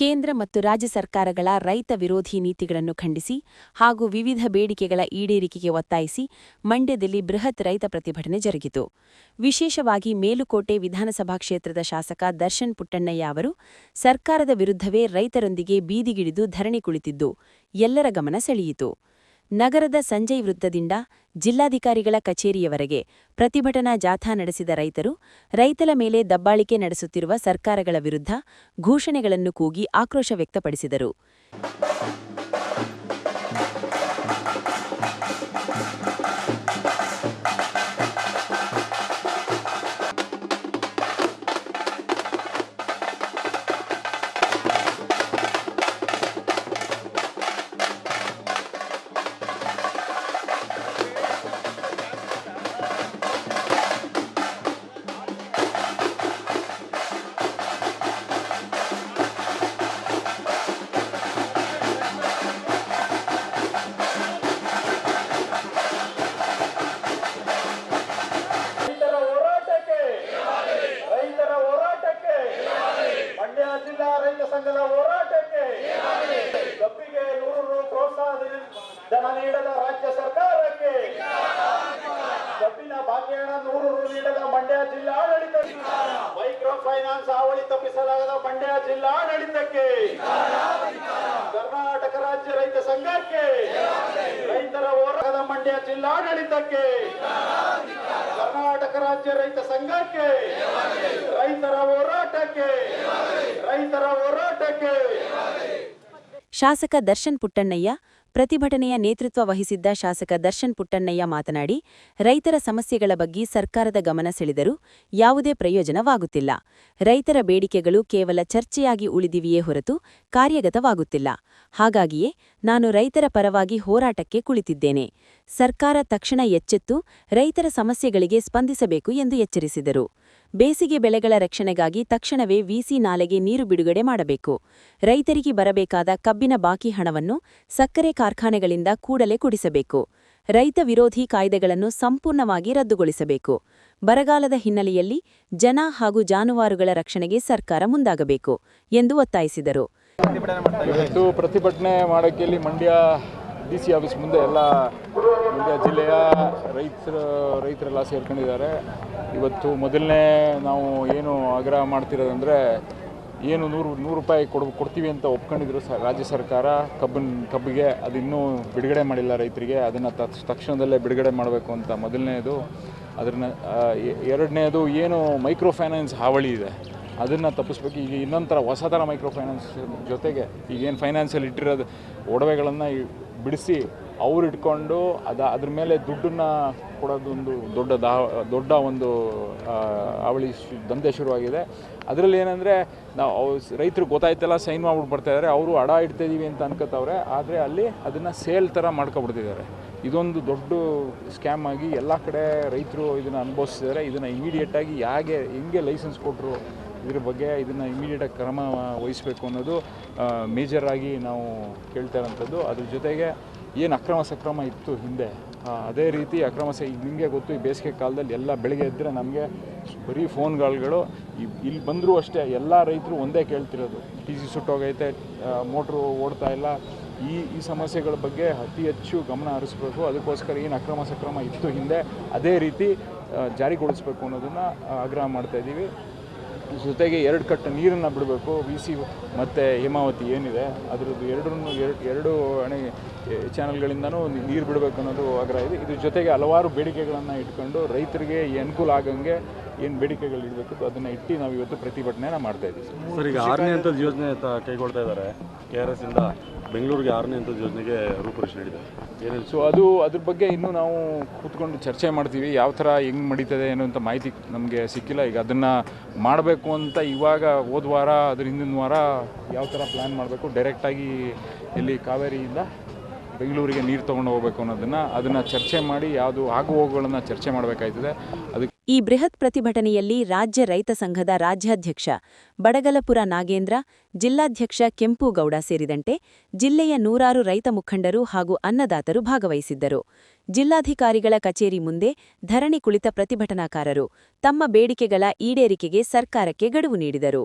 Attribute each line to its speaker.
Speaker 1: ಕೇಂದ್ರ ಮತ್ತು ರಾಜ್ಯ ಸರ್ಕಾರಗಳ ರೈತ ವಿರೋಧಿ ನೀತಿಗಳನ್ನು ಖಂಡಿಸಿ ಹಾಗೂ ವಿವಿಧ ಬೇಡಿಕೆಗಳ ಈಡೇರಿಕೆಗೆ ಒತ್ತಾಯಿಸಿ ಮಂಡ್ಯದಲ್ಲಿ ಬೃಹತ್ ರೈತ ಪ್ರತಿಭಟನೆ ಜರುಗಿತು. ವಿಶೇಷವಾಗಿ ಮೇಲುಕೋಟೆ ವಿಧಾನಸಭಾ ಕ್ಷೇತ್ರದ ಶಾಸಕ ದರ್ಶನ್ ಪುಟ್ಟಣ್ಣಯ್ಯ ಅವರು ಸರ್ಕಾರದ ವಿರುದ್ಧವೇ ರೈತರೊಂದಿಗೆ ಬೀದಿಗಿಳಿದು ಧರಣಿ ಕುಳಿತಿದ್ದು ಎಲ್ಲರ ಗಮನ ಸೆಳೆಯಿತು. ನಗರದ ಸಂಜಯ್ ವೃತ್ತದಿಂದ ಜಿಲ್ಲಾಧಿಕಾರಿಗಳ ಕಚೇರಿಯವರೆಗೆ ಪ್ರತಿಭಟನಾ ಜಾಥಾ ನಡೆಸಿದ ರೈತರು ರೈತರ ಮೇಲೆ ದಬ್ಬಾಳಿಕೆ ನಡೆಸುತ್ತಿರುವ ಸರ್ಕಾರಗಳ ವಿರುದ್ಧ ಘೋಷಣೆಗಳನ್ನು ಕೂಗಿ ಆಕ್ರೋಶ ವ್ಯಕ್ತಪಡಿಸಿದರು.
Speaker 2: ರೈತ ಸಂಘದ ಹೋರಾಟಕ್ಕೆ ಕಬ್ಬಿಗೆ 100 ರು ಪ್ರೋತ್ಸಾಹ ಧನ ನೀಡದ ರಾಜ್ಯ ಸರ್ಕಾರಕ್ಕೆ, ಕಬ್ಬಿನ ಬಾಕಿಹಣ 100 ರು ನೀಡದ ಮಂಡ್ಯ ಜಿಲ್ಲಾಡಳಿತಕ್ಕೆ, ಮೈಕ್ರೋ ಫೈನಾನ್ಸ್ ಹಾವಳಿ ತಪ್ಪಿಸಲಾಗದ ಮಂಡ್ಯ ಜಿಲ್ಲಾಡಳಿತಕ್ಕೆ, ಕರ್ನಾಟಕ ರಾಜ್ಯ ರೈತ ಸಂಘಕ್ಕೆ, ರೈತರ ಹೋರಾಟದ ಮಂಡ್ಯ ಜಿಲ್ಲಾಡಳಿತಕ್ಕೆ, ಕರ್ನಾಟಕ ರಾಜ್ಯ ರೈತ ಸಂಘಕ್ಕೆ, ರೈತರ ಹೋರಾಟಕ್ಕೆ, ರೈತರ ಹೋರಾಟಕ್ಕೆ.
Speaker 1: ಶಾಸಕ ದರ್ಶನ್ ಪುಟ್ಟಣ್ಣಯ್ಯ ಪ್ರತಿಭಟನೆಯ ನೇತೃತ್ವ ವಹಿಸಿದ್ದ ಶಾಸಕ ದರ್ಶನ್ ಪುಟ್ಟಣ್ಣಯ್ಯ ಮಾತನಾಡಿ, ರೈತರ ಸಮಸ್ಯೆಗಳ ಬಗ್ಗೆ ಸರ್ಕಾರದ ಗಮನ ಸೆಳೆದರೂ ಯಾವುದೇ ಪ್ರಯೋಜನವಾಗುತ್ತಿಲ್ಲ. ರೈತರ ಬೇಡಿಕೆಗಳು ಕೇವಲ ಚರ್ಚೆಯಾಗಿ ಉಳಿದಿವೆಯೇ ಹೊರತು ಕಾರ್ಯಗತವಾಗುತ್ತಿಲ್ಲ. ಹಾಗಾಗಿಯೇ ನಾನು ರೈತರ ಪರವಾಗಿ ಹೋರಾಟಕ್ಕೆ ಕುಳಿತಿದ್ದೇನೆ. ಸರ್ಕಾರ ತಕ್ಷಣ ಎಚ್ಚೆತ್ತು ರೈತರ ಸಮಸ್ಯೆಗಳಿಗೆ ಸ್ಪಂದಿಸಬೇಕು ಎಂದು ಎಚ್ಚರಿಸಿದರು. ಬೇಸಿಗೆ ಬೆಳೆಗಳ ರಕ್ಷಣೆಗಾಗಿ ತಕ್ಷಣವೇ ವಿಸಿ ನಾಲೆಗೆ ನೀರು ಬಿಡುಗಡೆ ಮಾಡಬೇಕು. ರೈತರಿಗೆ ಬರಬೇಕಾದ ಕಬ್ಬಿನ ಬಾಕಿ ಹಣವನ್ನು ಸಕ್ಕರೆ ಕಾರ್ಖಾನೆಗಳಿಂದ ಕೂಡಲೇ ಕೊಡಿಸಬೇಕು. ರೈತ ವಿರೋಧಿ ಕಾಯ್ದೆಗಳನ್ನು ಸಂಪೂರ್ಣವಾಗಿ ರದ್ದುಗೊಳಿಸಬೇಕು. ಬರಗಾಲದ ಹಿನ್ನೆಲೆಯಲ್ಲಿ ಜನ ಹಾಗೂ ಜಾನುವಾರುಗಳ ರಕ್ಷಣೆಗೆ ಸರ್ಕಾರ ಮುಂದಾಗಬೇಕು ಎಂದು ಒತ್ತಾಯಿಸಿದರು.
Speaker 3: ಪ್ರತಿಭಟನೆ ಮಾಡೋಕ್ಕೆ ಮಂಡ್ಯ ಡಿಸಿ ಆಫೀಸ್ ಮುಂದೆ ಎಲ್ಲ ಮಂಡ್ಯ ಜಿಲ್ಲೆಯ ರೈತರೆಲ್ಲ ಸೇರ್ಕೊಂಡಿದ್ದಾರೆ. ಇವತ್ತು ಮೊದಲನೇ ನಾವು ಏನು ಆಗ್ರಹ ಮಾಡ್ತಿರೋದಂದರೆ, ಏನು 100 ರೂಪಾಯಿ ಕೊಡ್ತೀವಿ ಅಂತ ಒಪ್ಕೊಂಡಿದ್ರು ರಾಜ್ಯ ಸರ್ಕಾರ ಕಬ್ಬಿಗೆ, ಅದು ಇನ್ನೂ ಬಿಡುಗಡೆ ಮಾಡಿಲ್ಲ ರೈತರಿಗೆ. ಅದನ್ನು ತಕ್ಷಣದಲ್ಲೇ ಬಿಡುಗಡೆ ಮಾಡಬೇಕು ಅಂತ ಮೊದಲನೇದು. ಎರಡನೇದು ಏನು ಮೈಕ್ರೋ ಫೈನಾನ್ಸ್ ಹಾವಳಿ ಇದೆ ಅದನ್ನು ತಪ್ಪಿಸ್ಬೇಕು. ಈಗ ಇನ್ನೊಂದು ಥರ ಹೊಸ ಥರ ಮೈಕ್ರೋ ಫೈನಾನ್ಸ್ ಜೊತೆಗೆ ಈಗೇನು ಫೈನಾನ್ಸಲ್ಲಿ ಇಟ್ಟಿರೋದು ಒಡವೆಗಳನ್ನು ಬಿಡಿಸಿ ಅವ್ರು ಇಟ್ಕೊಂಡು ಅದ್ರ ಮೇಲೆ ದುಡ್ಡನ್ನು ಕೊಡೋದೊಂದು ದೊಡ್ಡ ಒಂದು ಹಾವಳಿ ದಂಧೆ ಶುರುವಾಗಿದೆ. ಅದರಲ್ಲಿ ಏನಂದರೆ ನಾವು ರೈತರಿಗೆ ಗೊತ್ತಾಯ್ತಲ್ಲ, ಸೈನ್ ಮಾಡ್ಬಿಟ್ಟು ಬರ್ತಾಯಿದ್ದಾರೆ. ಅವರು ಅಡ ಇಡ್ತಾಯಿದ್ದೀವಿ ಅಂತ ಅನ್ಕೋತವ್ರೆ, ಆದರೆ ಅಲ್ಲಿ ಅದನ್ನು ಸೇಲ್ ಥರ ಮಾಡ್ಕೊಬಿಡ್ತಿದ್ದಾರೆ. ಇದೊಂದು ದೊಡ್ಡ ಸ್ಕ್ಯಾಮ್ ಆಗಿ ಎಲ್ಲ ಕಡೆ ರೈತರು ಇದನ್ನು ಅನುಭವಿಸ್ತಿದ್ದಾರೆ. ಇದನ್ನು ಇಮಿಡಿಯೇಟಾಗಿ ಹೆಂಗೆ ಲೈಸೆನ್ಸ್ ಕೊಟ್ಟರು ಇದ್ರ ಬಗ್ಗೆ ಇದನ್ನು ಇಮಿಡಿಯೇಟಾಗಿ ಕ್ರಮ ವಹಿಸಬೇಕು ಅನ್ನೋದು ಮೇಜರಾಗಿ ನಾವು ಕೇಳ್ತಾ ಇರೋಂಥದ್ದು. ಅದ್ರ ಜೊತೆಗೆ ಏನು ಅಕ್ರಮ ಸಕ್ರಮ ಇತ್ತು ಹಿಂದೆ, ಅದೇ ರೀತಿ ಈಗ ನಿಮಗೆ ಗೊತ್ತು, ಈ ಬೇಸಿಗೆ ಕಾಲದಲ್ಲಿ ಎಲ್ಲ ಬೆಳಗ್ಗೆ ಎದ್ದರೆ ನಮಗೆ ಬರೀ ಫೋನ್ಗಳು. ಇಲ್ಲಿ ಬಂದರೂ ಅಷ್ಟೇ ಎಲ್ಲ ರೈತರು ಒಂದೇ ಕೇಳ್ತಿರೋದು, TC ಸುಟ್ಟೋಗೈತೆ, ಮೋಟ್ರು ಓಡ್ತಾ ಇಲ್ಲ. ಈ ಸಮಸ್ಯೆಗಳ ಬಗ್ಗೆ ಅತಿ ಹೆಚ್ಚು ಗಮನ ಹರಿಸ್ಬೇಕು. ಅದಕ್ಕೋಸ್ಕರ ಏನು ಅಕ್ರಮ ಸಕ್ರಮ ಇತ್ತು ಹಿಂದೆ ಅದೇ ರೀತಿ ಜಾರಿಗೊಳಿಸ್ಬೇಕು ಅನ್ನೋದನ್ನು ಆಗ್ರಹ ಮಾಡ್ತಾಯಿದ್ದೀವಿ. ಜೊತೆಗೆ 2 ಕಟ್ಟು ನೀರನ್ನು ಬಿಡಬೇಕು. ವಿಸಿ ಮತ್ತು ಹೇಮಾವತಿ ಏನಿದೆ ಅದರದ್ದು ಎರಡು ಅಣೆ ಚಾನಲ್ಗಳಿಂದನೂ ನೀರು ಬಿಡಬೇಕು ಅನ್ನೋದು ಆಗ್ರಹ ಇದೆ. ಇದ್ರ ಜೊತೆಗೆ ಹಲವಾರು ಬೇಡಿಕೆಗಳನ್ನು ಇಟ್ಕೊಂಡು ರೈತರಿಗೆ ಅನುಕೂಲ ಆಗಂಗೆ ಏನು ಬೇಡಿಕೆಗಳು ಇಡಬೇಕು ಅದನ್ನು ಇಟ್ಟು ನಾವು ಇವತ್ತು ಪ್ರತಿಭಟನೆಯನ್ನು ಮಾಡ್ತಾಯಿದ್ದೀವಿ.
Speaker 4: ಸರ್, ಈಗ 6ನೇ ಹಂತದ ಯೋಜನೆ ಕೈಗೊಳ್ತಾ ಇದ್ದಾರೆ. KRS ಇಂದ ಬೆಂಗಳೂರಿಗೆ 6ನೇ ಹಂತದ ಯೋಜನೆಗೆ ರೂಪುರೇಷೆ ನೀಡಿದೆ.
Speaker 3: ಏನಿಲ್ಲ, ಸೊ ಅದ್ರ ಬಗ್ಗೆ ಇನ್ನೂ ನಾವು ಕೂತ್ಕೊಂಡು ಚರ್ಚೆ ಮಾಡ್ತೀವಿ. ಯಾವ ಥರ ಹೆಂಗೆ ನಡೀತದೆ ಅನ್ನೋಂಥ ಮಾಹಿತಿ ನಮಗೆ ಸಿಕ್ಕಿಲ್ಲ. ಈಗ ಅದನ್ನು ಮಾಡಬೇಕು ಅಂತ ಇವಾಗ ಹೋದ ವಾರ ಅದ್ರ ಹಿಂದಿನ ವಾರ ಯಾವ ಥರ ಪ್ಲ್ಯಾನ್ ಮಾಡಬೇಕು, ಡೈರೆಕ್ಟಾಗಿ ಇಲ್ಲಿ ಕಾವೇರಿಯಿಂದ ಬೆಂಗಳೂರಿಗೆ ನೀರು ತೊಗೊಂಡು ಹೋಗಬೇಕು ಅದನ್ನು ಚರ್ಚೆ ಮಾಡಿ ಯಾವುದು ಆಗು ಹೋಗುಗಳನ್ನು ಚರ್ಚೆ ಮಾಡಬೇಕಾಯ್ತದೆ.
Speaker 1: ಈ ಬೃಹತ್ ಪ್ರತಿಭಟನೆಯಲ್ಲಿ ರಾಜ್ಯ ರೈತ ಸಂಘದ ರಾಜ್ಯಾಧ್ಯಕ್ಷ ಬಡಗಲಪುರ ನಾಗೇಂದ್ರ, ಜಿಲ್ಲಾಧ್ಯಕ್ಷ ಕೆಂಪುಗೌಡ ಸೇರಿದಂತೆ ಜಿಲ್ಲೆಯ 100 ರೈತ ಮುಖಂಡರು ಹಾಗೂ ಅನ್ನದಾತರು ಭಾಗವಹಿಸಿದ್ದರು. ಜಿಲ್ಲಾಧಿಕಾರಿಗಳ ಕಚೇರಿ ಮುಂದೆ ಧರಣಿ ಕುಳಿತ ಪ್ರತಿಭಟನಾಕಾರರು ತಮ್ಮ ಬೇಡಿಕೆಗಳ ಈಡೇರಿಕೆಗೆ ಸರ್ಕಾರಕ್ಕೆ ಗಡುವು ನೀಡಿದರು.